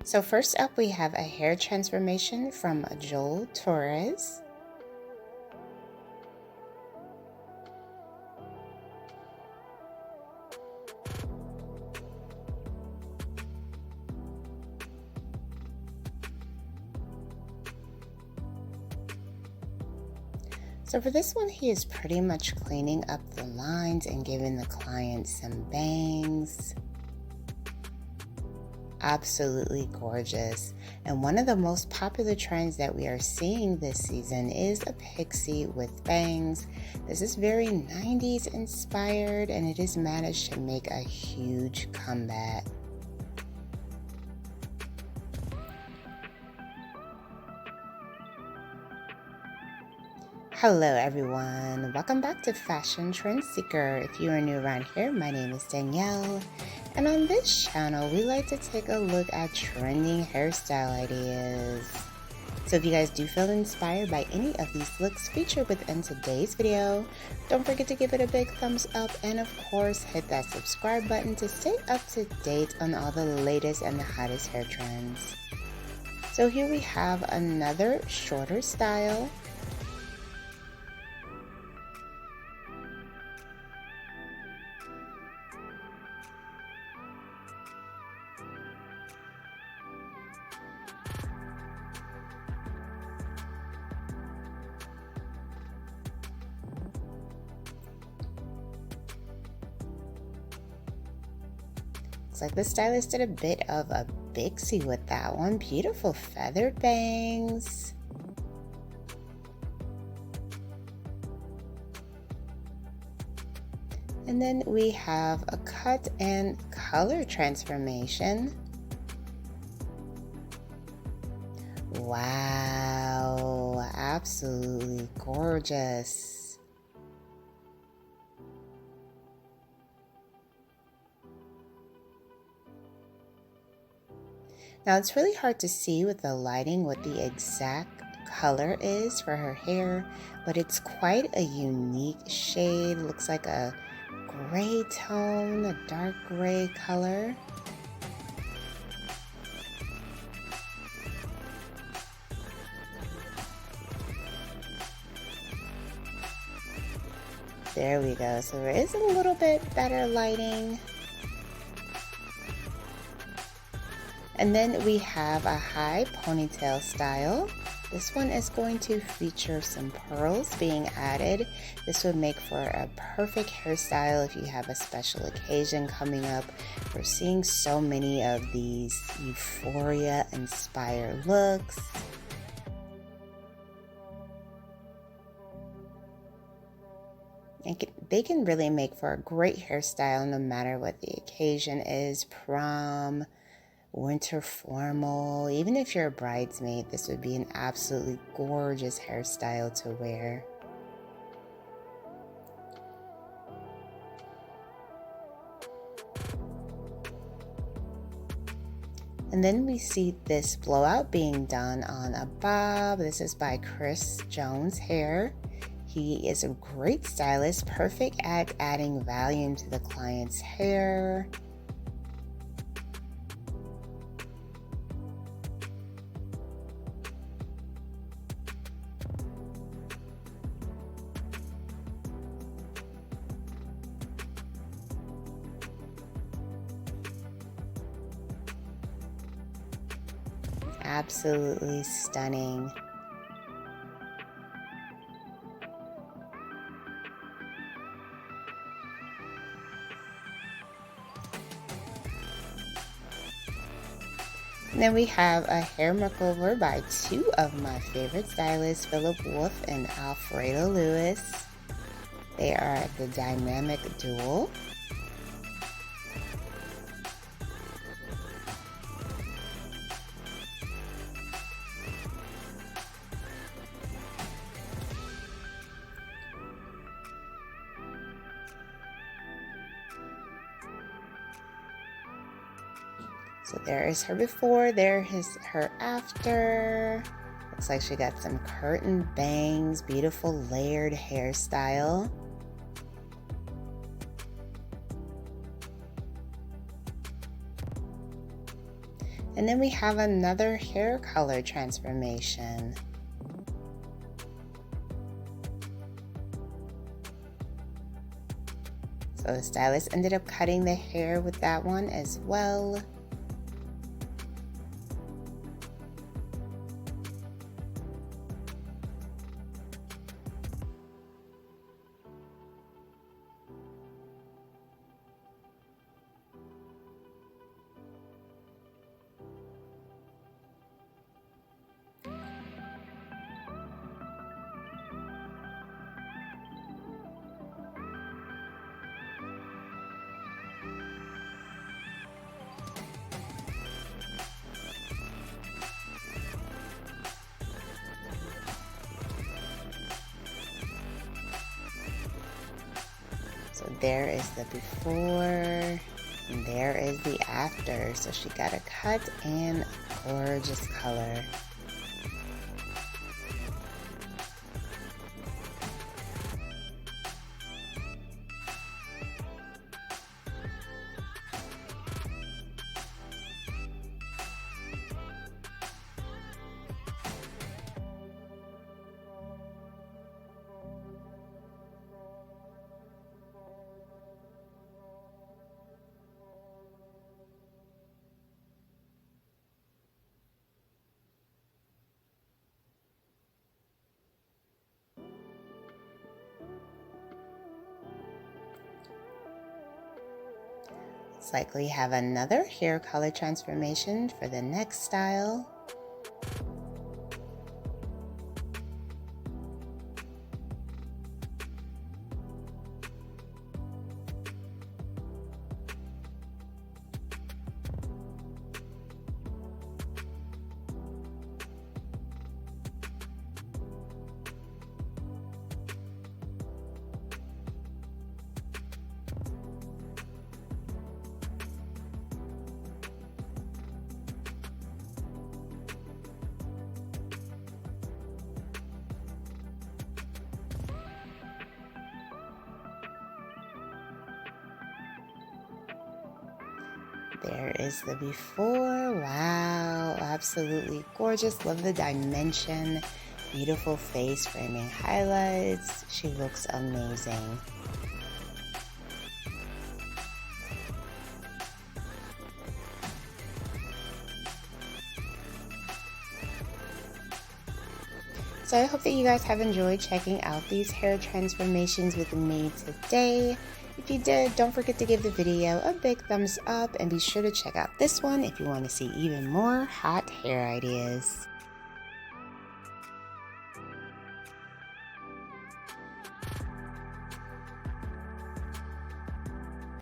So first up, we have a hair transformation from Joel Torres. So for this one, he is pretty much cleaning up the lines and giving the client some bangs. Absolutely gorgeous. And one of the most popular trends that we are seeing this season is a pixie with bangs. This is very 90s inspired, and it has managed to make a huge comeback. Hello everyone, welcome back to Fashion Trend Seeker. If you are new around here, my name is Danielle, and on this channel we like to take a look at trending hairstyle ideas. So if you guys do feel inspired by any of these looks featured within today's video, don't forget to give it a big thumbs up, and of course hit that subscribe button to stay up to date on all the latest and the hottest hair trends. So here we have another shorter style. Looks like the stylist did a bit of a pixie with that one. Beautiful feathered bangs. And then we have a cut and color transformation. Wow, absolutely gorgeous. Now it's really hard to see with the lighting what the exact color is for her hair, but it's quite a unique shade. Looks like a gray tone, a dark gray color. There we go. So there is a little bit better lighting. And then we have a high ponytail style. This one is going to feature some pearls being added. This would make for a perfect hairstyle if you have a special occasion coming up. We're seeing so many of these euphoria inspired looks. And they can really make for a great hairstyle no matter what the occasion is, prom, winter formal. Even if you're a bridesmaid, this would be an absolutely gorgeous hairstyle to wear. And then we see this blowout being done on a bob. This is by Chris Jones Hair. He is a great stylist, perfect at adding volume to the client's hair. Absolutely stunning. And then we have a hair makeover by two of my favorite stylists, Philip Wolf and Alfredo Lewis. They are the dynamic duo. So there is her before, there is her after. Looks like she got some curtain bangs, beautiful layered hairstyle. And then we have another hair color transformation. So the stylist ended up cutting the hair with that one as well. So there is the before, and there is the after. So she got a cut and a gorgeous color. Looks like we have another hair color transformation for the next style. There is the before. Wow, absolutely gorgeous. Love the dimension. Beautiful face framing highlights. She looks amazing. So I hope that you guys have enjoyed checking out these hair transformations with me today. If you did, don't forget to give the video a big thumbs up and be sure to check out this one if you want to see even more hot hair ideas.